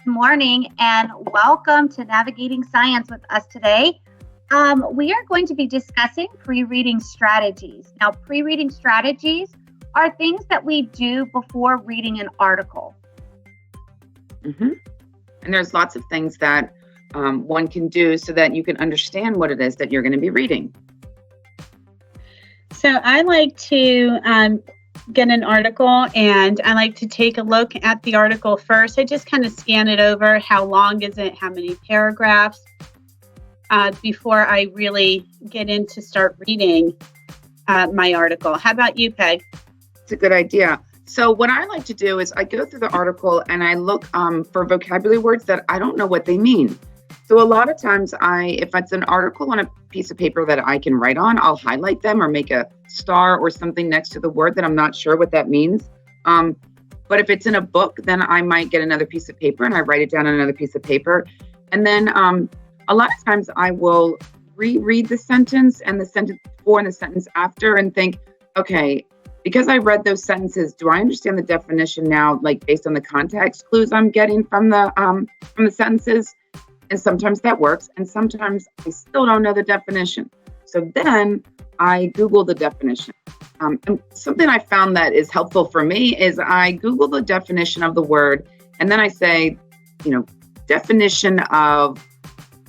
morning and welcome to Navigating Science with us today. We are going to be discussing pre-reading strategies. Now, pre-reading strategies are things that we do before reading an article. And there's lots of things that one can do so that you can understand what it is that you're going to be reading. So I like to get an article and I like to take a look at the article first. I just kind of scan it over. How long is it? How many paragraphs? Before I really get in to start reading my article. How about you, Peg? It's a good idea. So what I like to do is I go through the article and I look for vocabulary words that I don't know what they mean. So a lot of times if it's an article on a piece of paper that I can write on, I'll highlight them or make a star or something next to the word that I'm not sure what that means. But if it's in a book, then I might get another piece of paper and I write it down on another piece of paper. And then a lot of times I will reread the sentence and the sentence before and the sentence after and think, okay, because I read those sentences, do I understand the definition now, like based on the context clues I'm getting from the sentences? And sometimes that works, and sometimes I still don't know the definition. So then I Google the definition. And something I found that is helpful for me is I Google the definition of the word, and then I say, definition of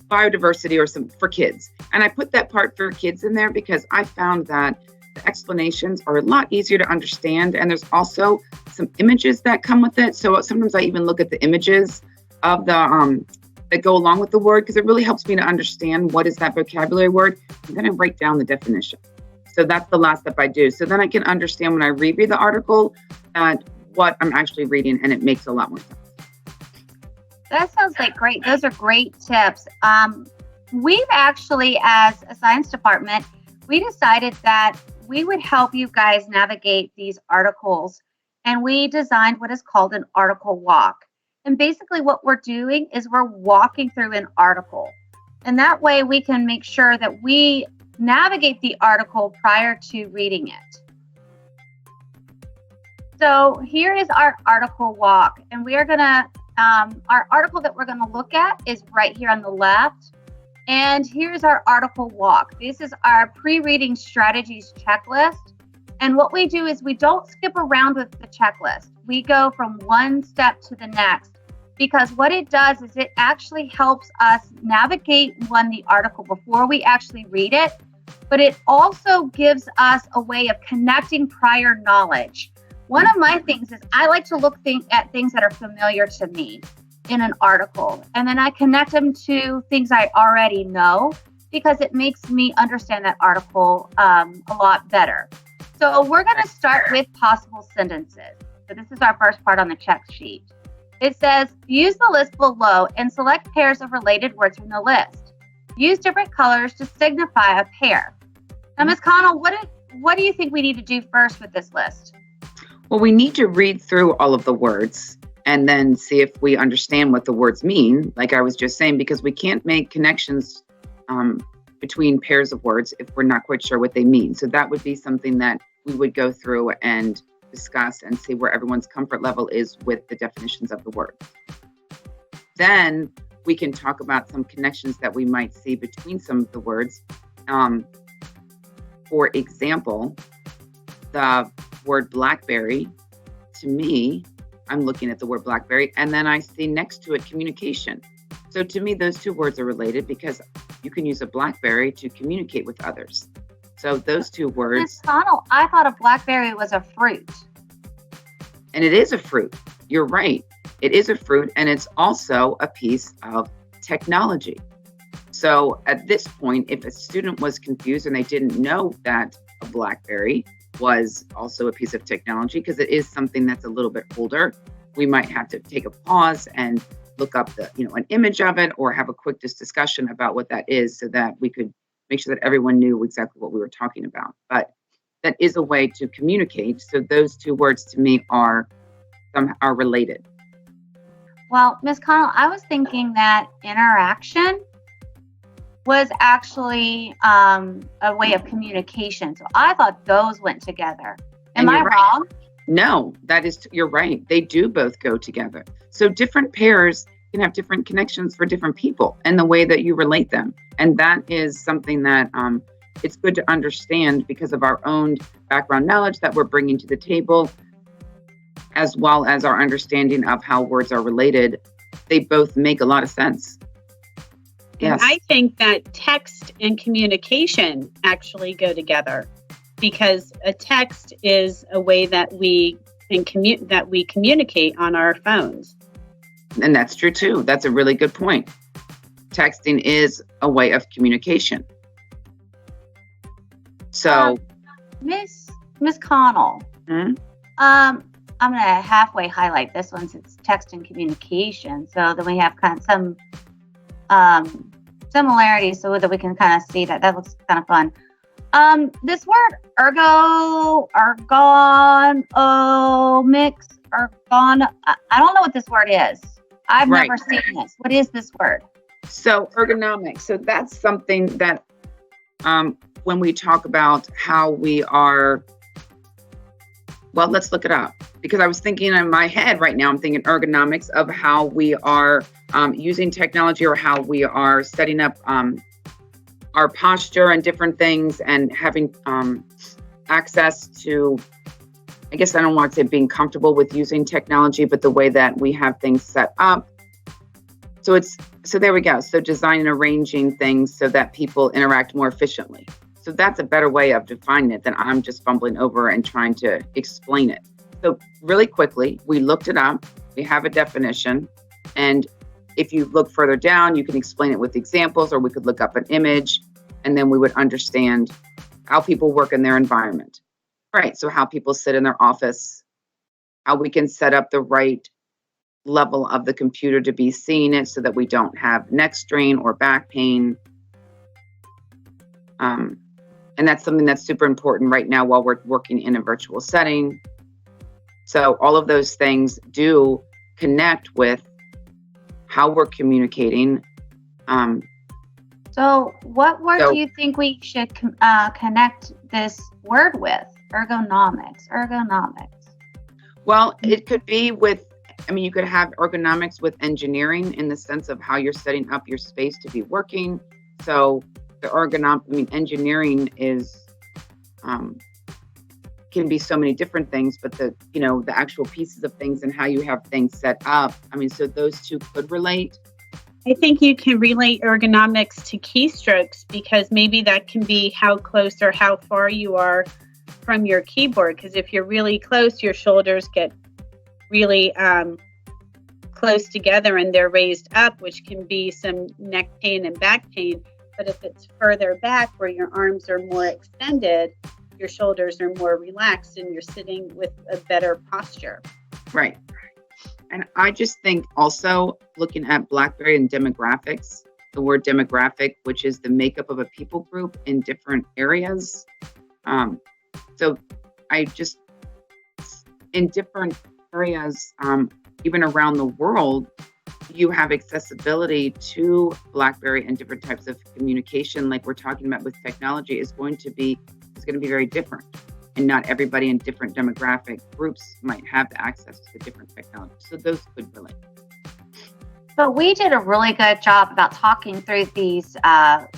biodiversity or some for kids. And I put that part for kids in there because I found that the explanations are a lot easier to understand, and there's also some images that come with it. So sometimes I even look at the images of the that go along with the word because it really helps me to understand what is that vocabulary word. And then I write down the definition. So that's the last step I do. So then I can understand when I reread the article what I'm actually reading, and it makes a lot more sense. That sounds like great. Those are great tips. We've actually, as a science department, we decided that we would help you guys navigate these articles, and we designed what is called an article walk. And basically what we're doing is we're walking through an article. And that way we can make sure that we navigate the article prior to reading it. So here is our article walk. And we are going to, our article that we're going to look at is right here on the left. And here's our article walk. This is our pre-reading strategies checklist. And what we do is we don't skip around with the checklist. We go from one step to the next, because what it does is it actually helps us navigate the article before we actually read it, but it also gives us a way of connecting prior knowledge. One of my things is I like to look at things that are familiar to me in an article, and then I connect them to things I already know because it makes me understand that article a lot better. So we're going to start with possible sentences. So this is our first part on the check sheet. It says, use the list below and select pairs of related words from the list. Use different colors to signify a pair. Now, Ms. Connell, what do you think we need to do first with this list? Well, we need to read through all of the words and then see if we understand what the words mean, like I was just saying, because we can't make connections between pairs of words if we're not quite sure what they mean. So that would be something that we would go through and discuss and see where everyone's comfort level is with the definitions of the word. Then we can talk about some connections that we might see between some of the words. For example, the word blackberry, to me, I'm looking at the word blackberry, and then I see next to it communication. So to me, those two words are related because you can use a blackberry to communicate with others. So those two words. Ms. Connell, I thought a blackberry was a fruit. And it is a fruit. You're right. It is a fruit, and it's also a piece of technology. So at this point, if a student was confused and they didn't know that a blackberry was also a piece of technology, because it is something that's a little bit older, we might have to take a pause and look up an image of it or have a quick discussion about what that is so that we could make sure that everyone knew exactly what we were talking about. But that is a way to communicate. So those two words to me are related. Well, Ms. Connell, I was thinking that interaction was actually a way of communication. So I thought those went together. Am I wrong? No, you're right. They do both go together. So different pairs can have different connections for different people and the way that you relate them. And that is something that it's good to understand because of our own background knowledge that we're bringing to the table, as well as our understanding of how words are related. They both make a lot of sense. Yes. And I think that text and communication actually go together, because a text is a way that we communicate on our phones. And that's true too. That's a really good point. Texting is a way of communication. So, Miss Connell, hmm? I'm going to halfway highlight this one since it's text and communication. So then we have kind of some similarities so that we can kind of see that. That looks kind of fun. This word ergonomics, I don't know what this word is. I've Right. never seen this. What is this word? So ergonomics. So that's something that when we talk about how we are, well, let's look it up, because I was thinking in my head right now, I'm thinking ergonomics of how we are using technology, or how we are setting up our posture and different things, and having access to, I guess I don't want to say being comfortable with using technology, but the way that we have things set up. So there we go. So designing, arranging things so that people interact more efficiently. So that's a better way of defining it than I'm just fumbling over and trying to explain it. So really quickly, we looked it up. We have a definition. And if you look further down, you can explain it with examples, or we could look up an image, and then we would understand how people work in their environment. Right. So how people sit in their office, how we can set up the right level of the computer to be seeing it so that we don't have neck strain or back pain. And that's something that's super important right now while we're working in a virtual setting. So all of those things do connect with how we're communicating. So what word do you think we should connect this word with? Ergonomics. Well, it could be with, you could have ergonomics with engineering in the sense of how you're setting up your space to be working. So the engineering is, can be so many different things, but the actual pieces of things and how you have things set up. So those two could relate. I think you can relate ergonomics to keystrokes, because maybe that can be how close or how far you are from your keyboard. Because if you're really close, your shoulders get really close together and they're raised up, which can be some neck pain and back pain. But if it's further back where your arms are more extended, your shoulders are more relaxed and you're sitting with a better posture. Right. And I just think also looking at BlackBerry and demographics, the word demographic, which is the makeup of a people group in different areas. So I just, in different areas, even around the world, you have accessibility to BlackBerry and different types of communication, like we're talking about with technology, is going to be very different. And not everybody in different demographic groups might have the access to the different technology. So those could relate. So we did a really good job about talking through these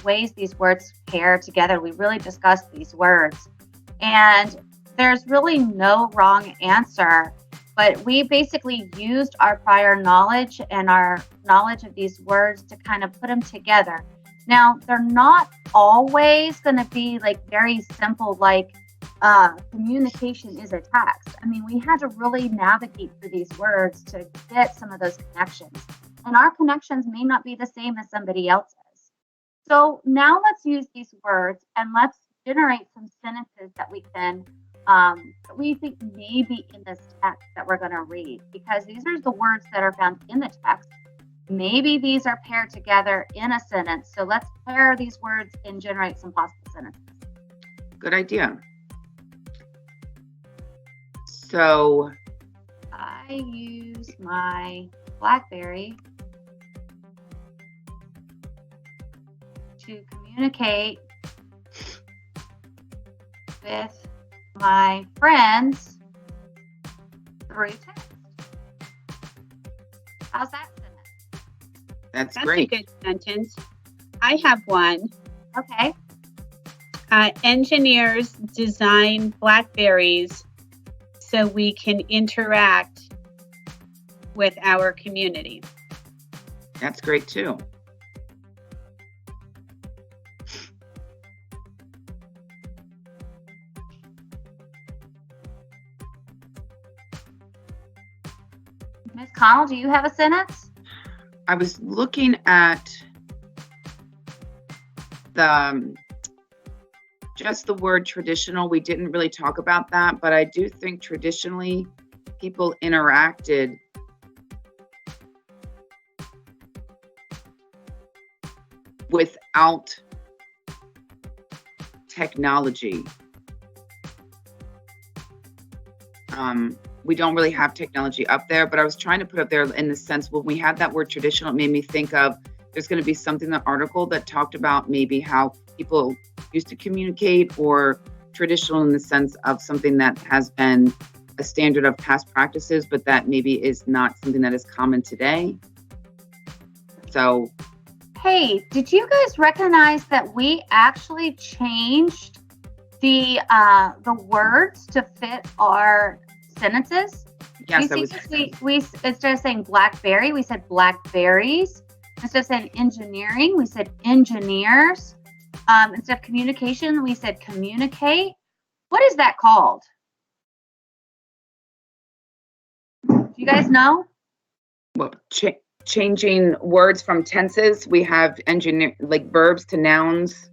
ways these words pair together. We really discussed these words. And there's really no wrong answer, but we basically used our prior knowledge and our knowledge of these words to kind of put them together. Now, they're not always going to be like very simple, like communication is a text. We had to really navigate through these words to get some of those connections. And our connections may not be the same as somebody else's. So now let's use these words and let's generate some sentences that we can, we think may be in this text that we're going to read, because these are the words that are found in the text. Maybe these are paired together in a sentence. So let's pair these words and generate some possible sentences. Good idea. So I use my BlackBerry to communicate with my friends through text. How's that sentence? That's That's great. a good sentence. I have one. Okay. Engineers design blackberries so we can interact with our community. That's great too. Ms. Connell, do you have a sentence? I was looking at the just the word traditional. We didn't really talk about that, but I do think traditionally people interacted without technology. We don't really have technology up there, but I was trying to put up there in the sense when we had that word traditional, it made me think of there's going to be something in the article that talked about maybe how people used to communicate, or traditional in the sense of something that has been a standard of past practices, but that maybe is not something that is common today. So, Hey, did you guys recognize that we actually changed the words to fit our sentences? yes, You see, we instead of saying blackberry, we said blackberries. Instead of saying engineering, we said engineers. Instead of communication, we said communicate. What is that called? Do you guys know? well, changing words from tenses, we have engineer like verbs to nouns.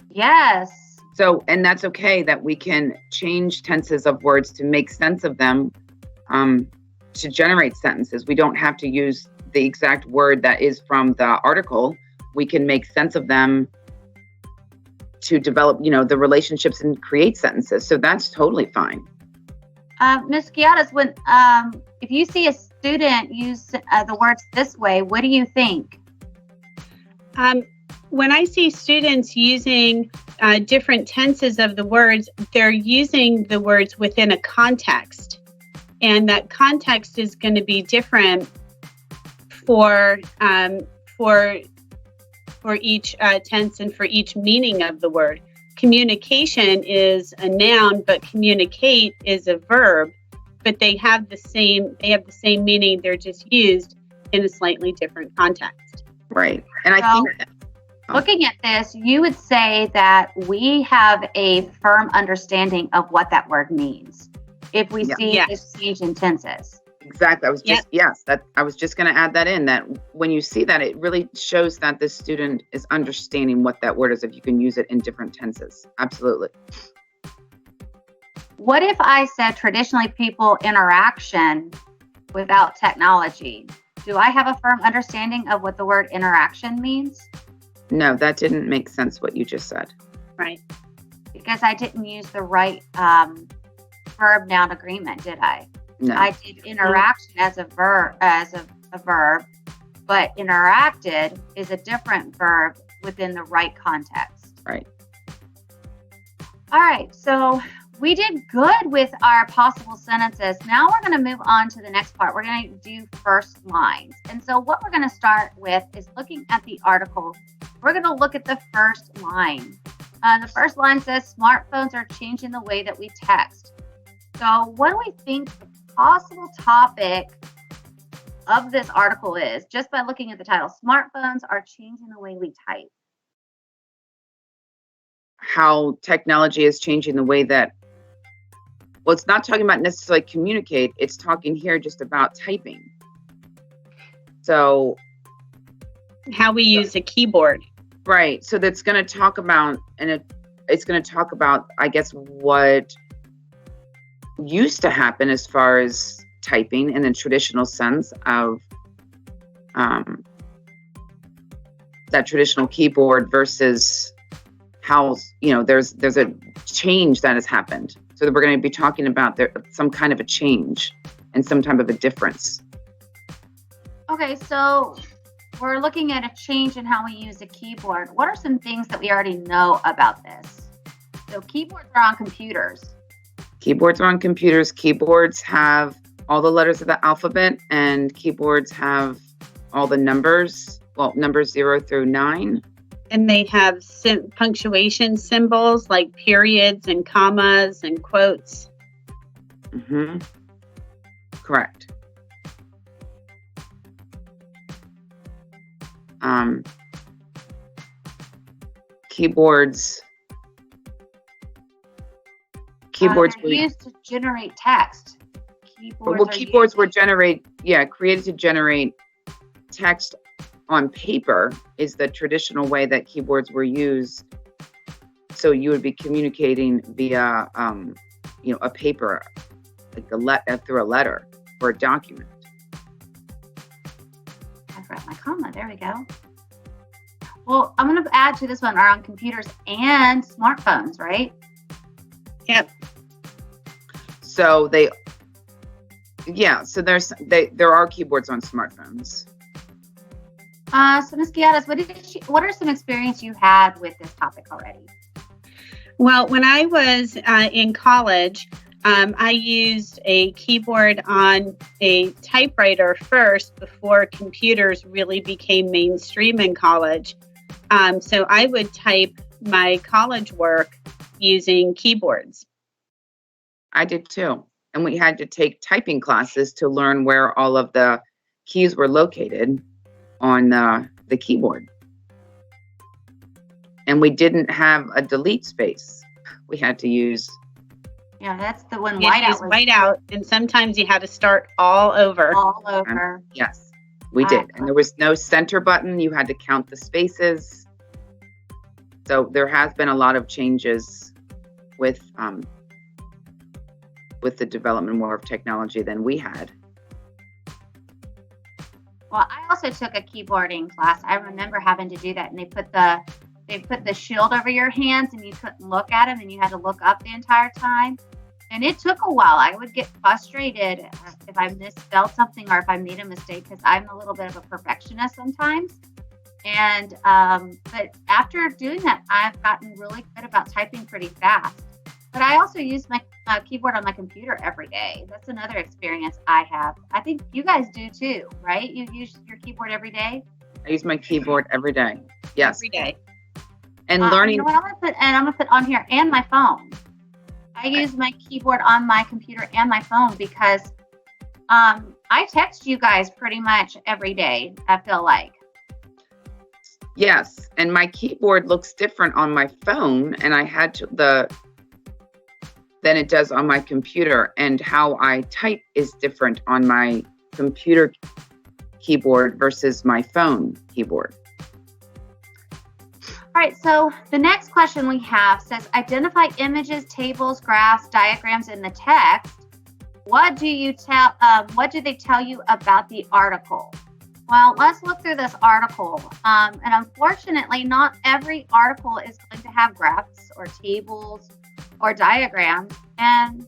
Yes. So, and that's okay that we can change tenses of words to make sense of them, to generate sentences. We don't have to use the exact word that is from the article. We can make sense of them to develop, the relationships and create sentences. So that's totally fine. Ms. Giadas, when if you see a student use the words this way, what do you think? When I see students using different tenses of the words, they're using the words within a context. And that context is going to be different for each tense and for each meaning of the word. Communication is a noun, but communicate is a verb, but they have the same meaning. They're just used in a slightly different context. Right. And I think looking at this, you would say that we have a firm understanding of what that word means if we see this change in tenses. exactly. I was just going to add that in, that when you see that, it really shows that the student is understanding what that word is if you can use it in different tenses. Absolutely. What if I said traditionally people interaction without technology? Do I have a firm understanding of what the word interaction means? No, that didn't make sense what you just said. Right. Because I didn't use the right verb noun agreement, did I? No. I did interaction as a verb, but interacted is a different verb within the right context. Right. All right, so we did good with our possible sentences. Now we're going to move on to the next part. We're going to do first lines. And so what we're going to start with is looking at the article. We're going to look at the first line. The first line says, smartphones are changing the way that we text. So what do we think the possible topic of this article is, just by looking at the title? Smartphones are changing the way we type. How technology is changing the way that, well, it's not talking about necessarily communicate. It's talking here just about typing. So how we use a keyboard. Right. So that's going to talk about, and it's going to talk about, I guess, what used to happen as far as typing in the traditional sense of that traditional keyboard versus how, there's a change that has happened. So that we're going to be talking about some kind of a change and some type of a difference. Okay, so we're looking at a change in how we use a keyboard. What are some things that we already know about this? So keyboards are on computers. Keyboards are on computers. Keyboards have all the letters of the alphabet, and keyboards have all the numbers well, numbers 0 through 9. And they have punctuation symbols like periods and commas and quotes. Mm-hmm. Correct. Keyboards. Keyboards They're used to generate text. Keyboards were created to generate text on paper is the traditional way that keyboards were used. So you would be communicating via, a paper, like through a letter or a document. I forgot my comma. There we go. Well, I'm going to add to this one are on computers and smartphones, right? Yep. So there are keyboards on smartphones. So Ms. Giadas, what are some experience you had with this topic already? Well, when I was in college, I used a keyboard on a typewriter first before computers really became mainstream in college. So I would type my college work using keyboards. I did too. And we had to take typing classes to learn where all of the keys were located on the keyboard. And we didn't have a delete space. We had to use. Yeah, that's the one whiteout. And sometimes you had to start all over. Yes, we did. And there was no center button. You had to count the spaces. So there has been a lot of changes with the development more of technology than we had. Well, I also took a keyboarding class. I remember having to do that, and they put the shield over your hands, and you couldn't look at them, and you had to look up the entire time. And it took a while. I would get frustrated if I misspelled something or if I made a mistake, because I'm a little bit of a perfectionist sometimes. And but after doing that, I've gotten really good about typing pretty fast. But I also use my keyboard on my computer every day. That's another experience I have. I think you guys do too, right? You use your keyboard every day? I use my keyboard every day. Yes. Every day. And learning. You know what I'm gonna put on here, and my phone. I use my keyboard on my computer and my phone because I text you guys pretty much every day, I feel like. Yes, and my keyboard looks different on my phone, and I had than it does on my computer, and how I type is different on my computer keyboard versus my phone keyboard. All right, so the next question we have says, identify images, tables, graphs, diagrams in the text. What do they tell you about the article? Well, let's look through this article. And unfortunately, not every article is going to have graphs or tables or diagrams. And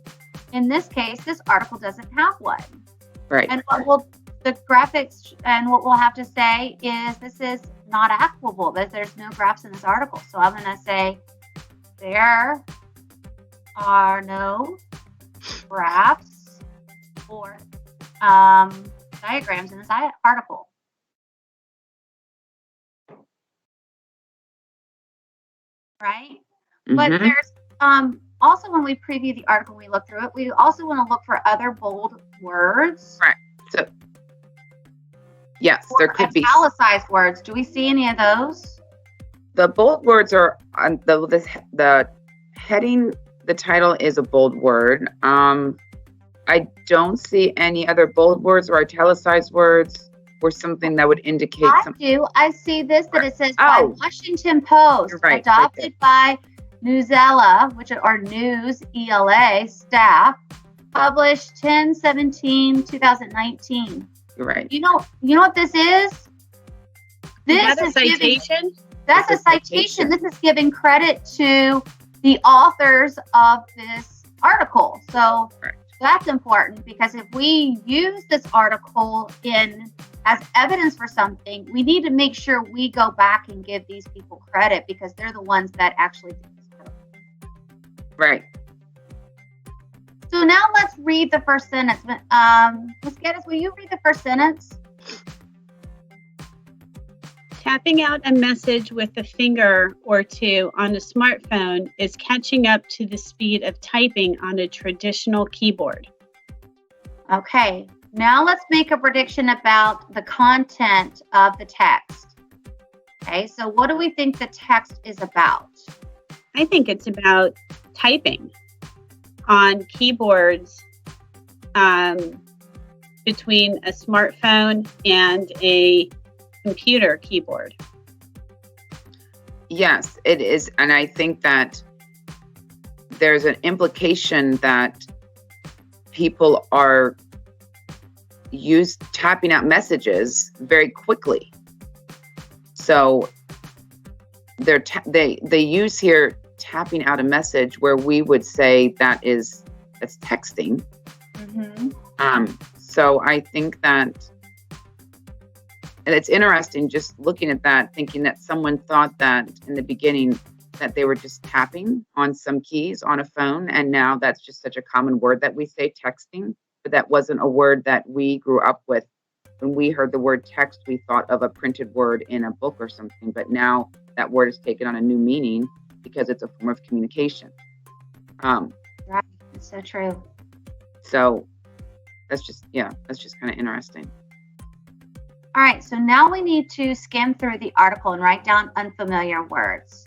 in this case, this article doesn't have one. Right. And the graphics and what we'll have to say is this is not applicable, that there's no graphs in this article. So I'm going to say there are no graphs or diagrams in this article. Right? Mm-hmm. But there's also, when we preview the article, we look through it, we also want to look for other bold words. Right. So yes, there could be italicized words. Do we see any of those? The bold words are on the heading. The title is a bold word. I don't see any other bold words or italicized words or something that would indicate something. I do. I see this that it says by Washington Post, adopted by Newsela, News ELA staff, published 10/17/2019. You're right. You know what this is? This is a citation. That's a citation. This is giving credit to the authors of this article. So that's important, because if we use this article as evidence for something, we need to make sure we go back and give these people credit, because they're the ones that actually did this article. Right. So now let's read the first sentence. Ms. Geddes, will you read the first sentence? Tapping out a message with a finger or two on a smartphone is catching up to the speed of typing on a traditional keyboard. Okay, now let's make a prediction about the content of the text. Okay, so what do we think the text is about? I think it's about typing on keyboards between a smartphone and a computer keyboard. Yes, it is. And I think that there's an implication that people are tapping out messages very quickly. So they use here tapping out a message where we would say that's texting. So I think that, and it's interesting just looking at that, thinking that someone thought that in the beginning that they were just tapping on some keys on a phone, and now that's just such a common word that we say, texting, but that wasn't a word that we grew up with. When we heard the word text, we thought of a printed word in a book or something, but now that word has taken on a new meaning because it's a form of communication. Right, it's so true. So that's just kind of interesting. All right, so now we need to skim through the article and write down unfamiliar words.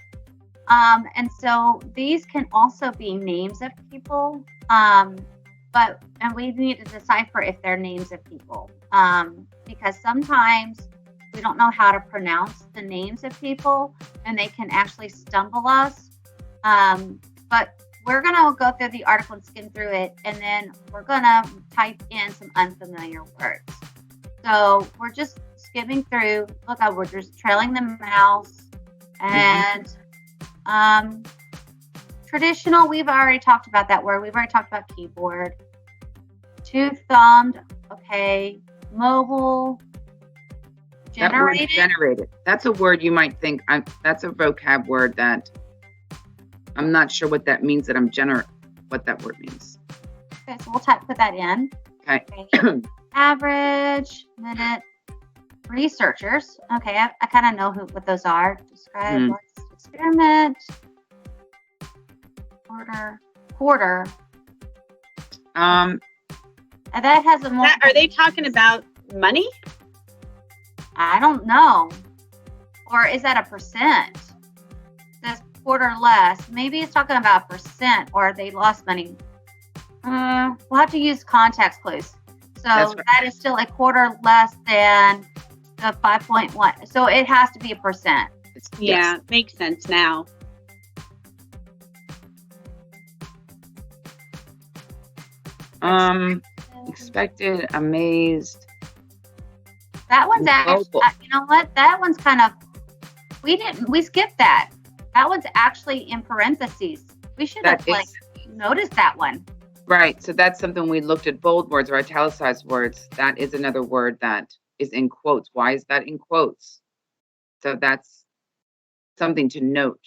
And so these can also be names of people, and we need to decipher if they're names of people, because sometimes we don't know how to pronounce the names of people, and they can actually stumble us. But we're going to go through the article and skim through it, and then we're going to type in some unfamiliar words. So we're just skimming through. Look, we're just trailing the mouse. And traditional, we've already talked about that word. We've already talked about keyboard. Two-thumbed, okay. Mobile. Generated. Generated. That's a word you might think, that's a vocab word that I'm not sure what that means, what that word means. Okay, so we'll put that in. Okay. Average, minute, researchers. Okay, I kind of know what those are. Describe, experiment, quarter. That has a more. Are they talking about money? I don't know. Or is that a percent? It says quarter less. Maybe it's talking about percent, or they lost money. We'll have to use context clues. So right. That is still a quarter less than the 5.1. So it has to be a percent. Yeah, makes sense now. Expected, amazed. That one's actually, you know what? That one's kind of, we skipped that. That one's actually in parentheses. We should have noticed that one. Right. So that's something we looked at, bold words or italicized words. That is another word that is in quotes. Why is that in quotes? So that's something to note.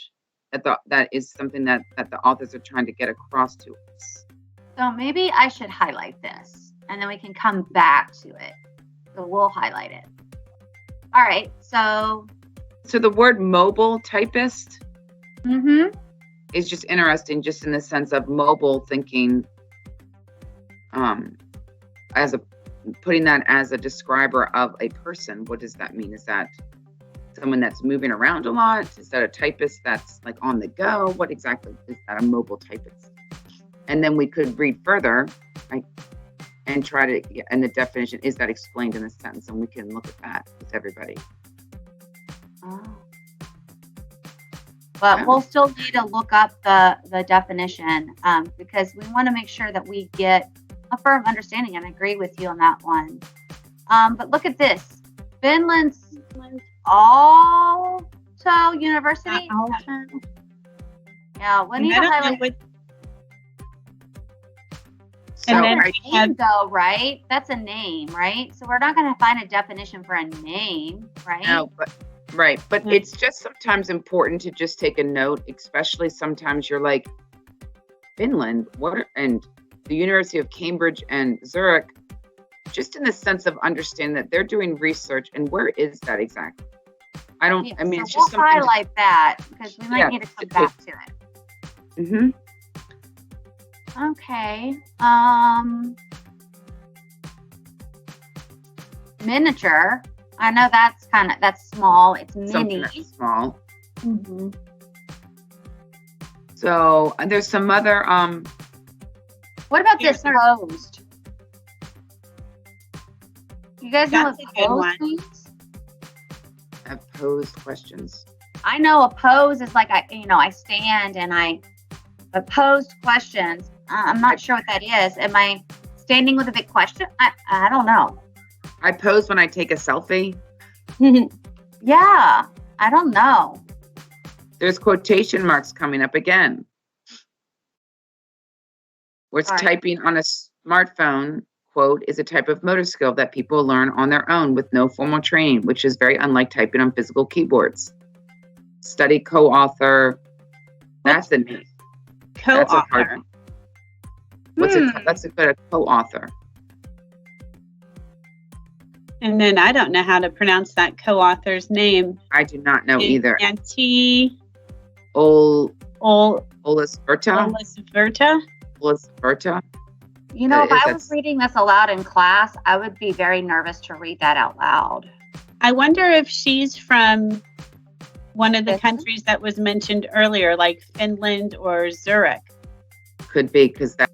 That is something that the authors are trying to get across to us. So maybe I should highlight this, and then we can come back to it. So we'll highlight it. All right. So the word mobile typist is just interesting, just in the sense of mobile thinking, putting that as a describer of a person. What does that mean? Is that someone that's moving around a lot? Is that a typist that's like on the go? What exactly is that, a mobile typist? And then we could read further, right, and try to, and the definition, is that explained in the sentence? And we can look at that with everybody. But we'll still need to look up the definition, because we want to make sure that we get a firm understanding, and I agree with you on that one. But look at this. Finland's Aalto University. Yeah, we need to highlight. So, and then name, though, right? That's a name, right? So we're not going to find a definition for a name, right? No, but it's just sometimes important to just take a note, especially sometimes you're like, Finland, and the University of Cambridge and Zurich, just in the sense of understanding that they're doing research, and where is that exactly? I don't, Yeah, I mean, so it's just we'll something. highlight that because we might Yeah, need to come it- back to it. Mm-hmm. Okay. Miniature. I know that's small. It's Something mini. that's small. Mm-hmm. So there's some other, What about Here's this our- closed? You guys know That's what a good closed one. means? posed questions. I know a pose is like I stand and I posed questions. I'm not sure what that is. Am I standing with a big question? I don't know. I pose when I take a selfie. Yeah, I don't know. There's quotation marks coming up again. Where it's All right. typing on a smartphone, quote, is a type of motor skill that people learn on their own with no formal training, which is very unlike typing on physical keyboards. Study co-author. That's a name. That's a hard Co-author. one. What's that's a good co-author. And then I don't know how to pronounce that co-author's name. I do not know either. Auntie Olisberta? Olisberta. You know, if I was That's- reading this aloud in class, I would be very nervous to read that out loud. I wonder if she's from one of the Finland? countries that was mentioned earlier, like Finland or Zurich. Could be, because that,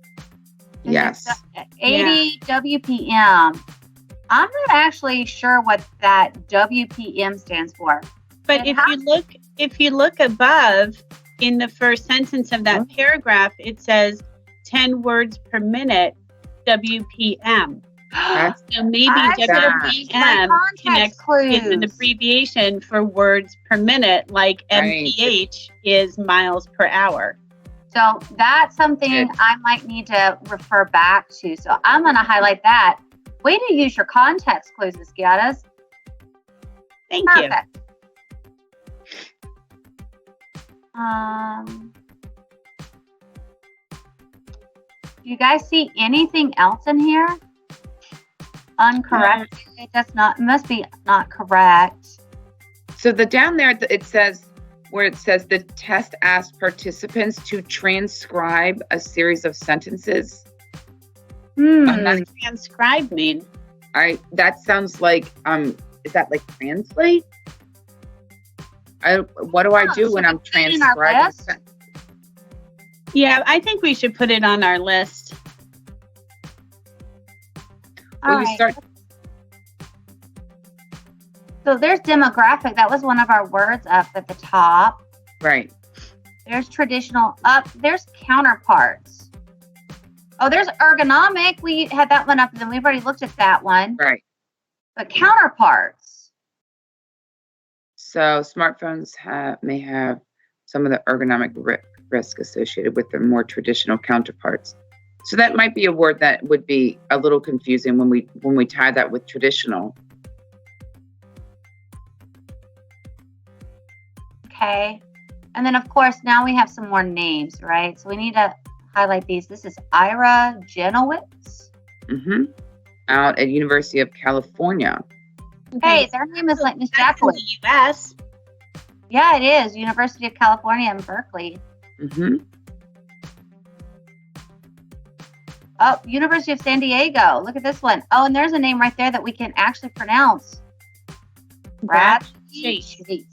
And yes. it's 80 WPM. I'm not actually sure what that WPM stands for. But And if you look above in the first sentence of that paragraph, it says 10 words per minute WPM. That's So maybe I should have that. used my WPM context clues. is an abbreviation for words per minute, like Right. MPH is miles per hour. So that's something Good. I might need to refer back to. So I'm going to highlight that. Way to use your context clues, Ms. Giadas. Thank you. Perfect. Do you guys see anything else in here? Uncorrect. That's not, must be not correct. So the down there, it says, where it says the test asks participants to transcribe a series of sentences. Hmm. I'm not- Transcribe mean. That sounds like, is that like translate? What do I Oh, do so when I'm we put it in our transcribing? list? Yeah, I think we should put it on our list. All Well, you right. start, So there's demographic. That was one of our words up at the top. right. There's traditional up. There's counterparts. Oh, there's ergonomic. We had that one up, and then we've already looked at that one. Right. But counterparts. So smartphones may have some of the ergonomic risk associated with their more traditional counterparts. So that might be a word that would be a little confusing when we tie that with traditional. Okay. And then, of course, now we have some more names, right? So we need to highlight these. This is Ira Janowitz. Out at University of California. Hey, their name is like Miss That's in Jacqueline. the U.S. Yeah, it is. University of California in Berkeley. Oh, University of San Diego. Look at this one. Oh, and there's a name right there that we can actually pronounce. Brad Chase. Chase.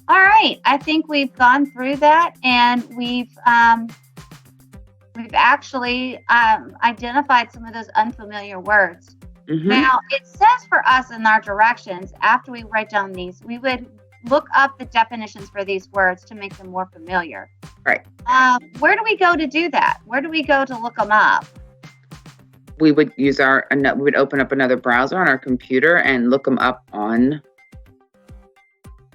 All right, I think we've gone through that, and we've actually identified some of those unfamiliar words. Now, it says for us in our directions, after we write down these, we would look up the definitions for these words to make them more familiar. Right. Where do we go to do that? Where do we go to look them up? We would use we would open up another browser on our computer and look them up on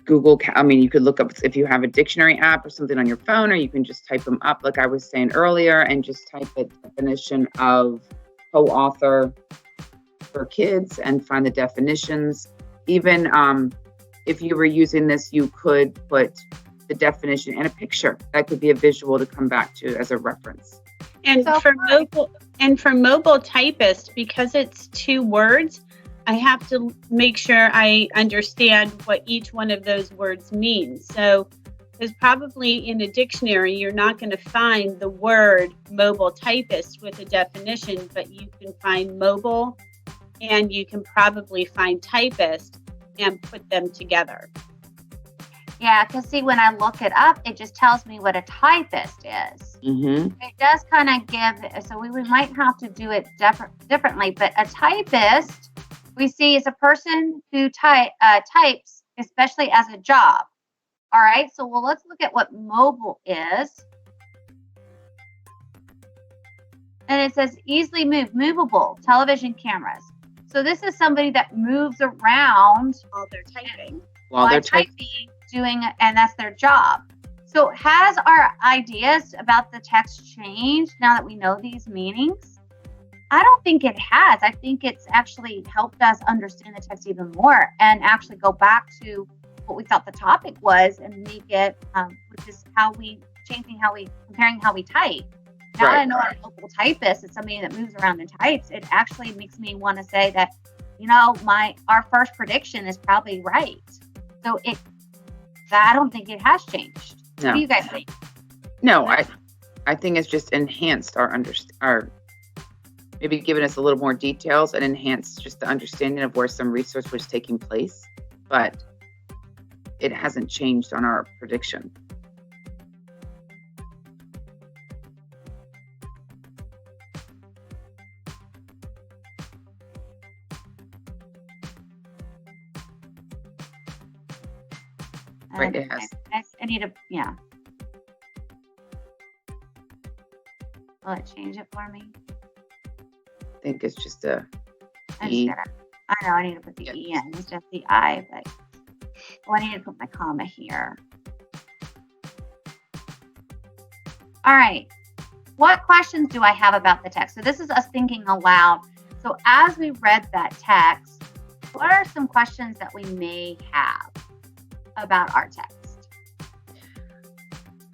Google. I mean, you could look up if you have a dictionary app or something on your phone, or you can just type them up like I was saying earlier and just type the definition of co-author for kids and find the definitions. Even if you were using this, you could put the definition and a picture. That could be a visual to come back to as a reference. And So for And for mobile typist, because it's 2 words, I have to make sure I understand what each one of those words means. So because probably in a dictionary, you're not going to find the word mobile typist with a definition, but you can find mobile and you can probably find typist and put them together. Yeah, because see, when I look it up, it just tells me what a typist is. It does kind of give, so we might have to do it differently, but a typist, we see, is a person who types, especially as a job. All right, so let's look at what mobile is. And it says easily movable television cameras. So this is somebody that moves around While they're typing. While they're typing. And that's their job. So has our ideas about the text changed now that we know these meanings? I don't think it has. I think it's actually helped us understand the text even more and actually go back to what we thought the topic was and make it, which is comparing how we type. Now that I know a local typist is somebody that moves around and types, it actually makes me want to say that, our first prediction is probably right. So I don't think it has changed. No. What do you guys think? No, I think it's just enhanced our maybe given us a little more details and enhanced just the understanding of where some research was taking place, but it hasn't changed on our prediction. Right, it has. I need to, yeah. Will it change it for me? I think it's just a I E. know I need to put the E in instead of the I, but I need to put my comma here. All right. What questions do I have about the text? So this is us thinking aloud. So as we read that text, what are some questions that we may have about our text?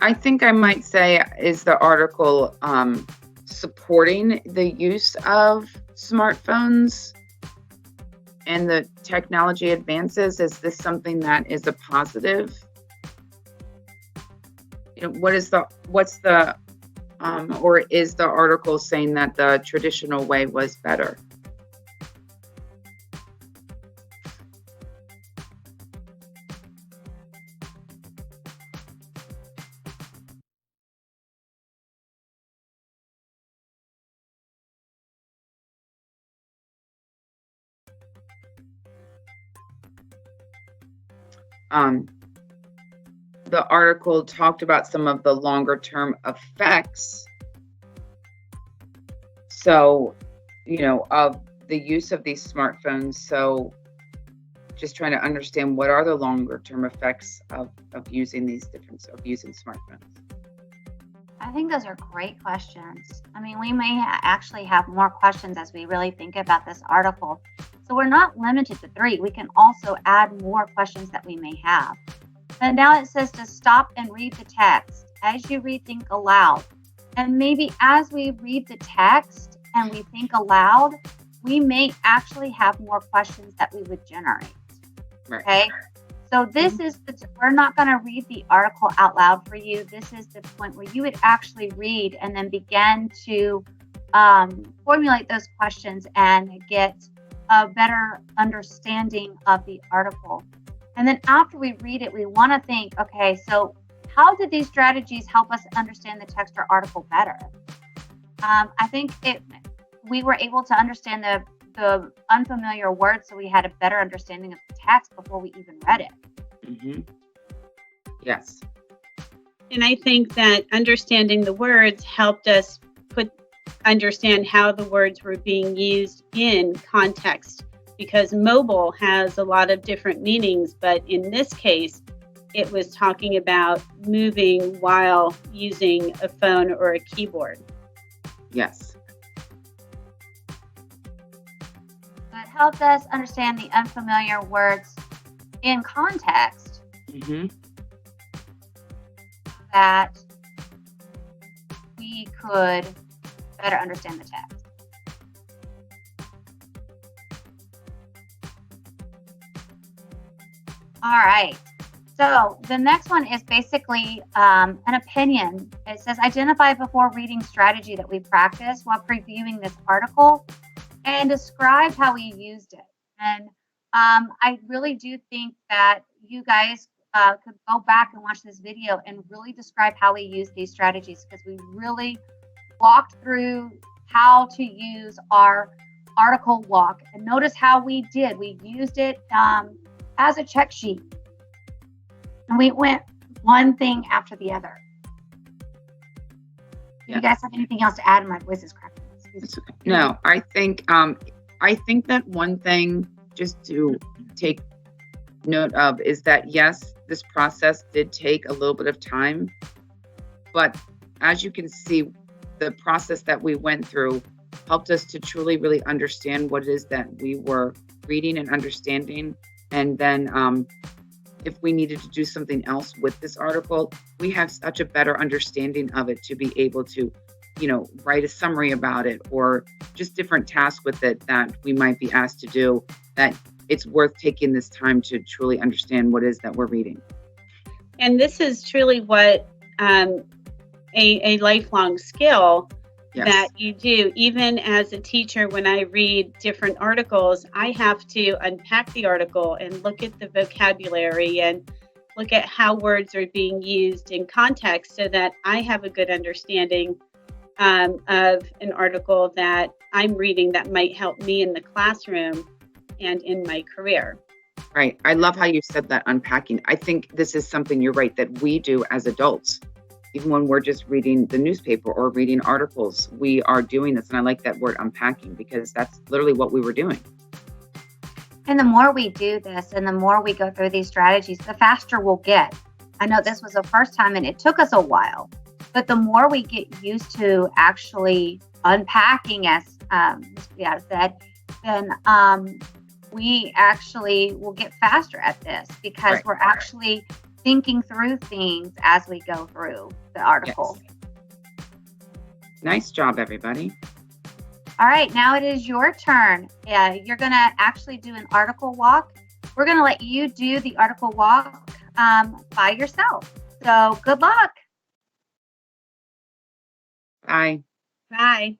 I think I might say, is the article supporting the use of smartphones and the technology advances? Is this something that is a positive? Or is the article saying that the traditional way was better? The article talked about some of the longer term effects. So, of the use of these smartphones. So just trying to understand what are the longer term effects of using using smartphones. I think those are great questions. I mean, we may actually have more questions as we really think about this article. So we're not limited to 3. We can also add more questions that we may have. And now it says to stop and read the text. As you read, think aloud. And maybe as we read the text and we think aloud, we may actually have more questions that we would generate. Right. Okay. So this is we're not going to read the article out loud for you. This is the point where you would actually read and then begin to formulate those questions and get a better understanding of the article. And then after we read it, we want to think, okay, so how did these strategies help us understand the text or article better? I think we were able to understand the unfamiliar words, so we had a better understanding of the text before we even read it. Mm-hmm. Yes. And I think that understanding the words helped us understand how the words were being used in context, because mobile has a lot of different meanings, but in this case, it was talking about moving while using a phone or a keyboard. Yes. So it helped us understand the unfamiliar words in context, Mm-hmm. that we could better understand the text. All right. So the next one is basically an opinion. It says identify before reading strategy that we practice while previewing this article and describe how we used it. And I really do think that you guys could go back and watch this video and really describe how we use these strategies, because we really walked through how to use our article walk. And notice how we did. We used it as a check sheet. And we went one thing after the other. Do you guys have anything else to add? My voice is cracking. No, I think that one thing just to take note of is that yes, this process did take a little bit of time, but as you can see, the process that we went through helped us to truly really understand what it is that we were reading and understanding. And then if we needed to do something else with this article, we have such a better understanding of it to be able to, write a summary about it or just different tasks with it that we might be asked to do, that it's worth taking this time to truly understand what it is that we're reading. And this is truly what a lifelong skill that you do. Even as a teacher, when I read different articles, I have to unpack the article and look at the vocabulary and look at how words are being used in context so that I have a good understanding of an article that I'm reading that might help me in the classroom and in my career. Right. I love how you said that, unpacking. I think this is something, you're right, that we do as adults. Even when we're just reading the newspaper or reading articles, we are doing this. And I like that word unpacking, because that's literally what we were doing. And the more we do this and the more we go through these strategies, the faster we'll get. I know this was the first time and it took us a while, but the more we get used to actually unpacking, as Ms. Beata said, then we actually will get faster at this, because we're actually thinking through things as we go through the article. Yes. Nice job, everybody. All right, now it is your turn. You're going to actually do an article walk. We're going to let you do the article walk by yourself. So good luck. Bye. Bye.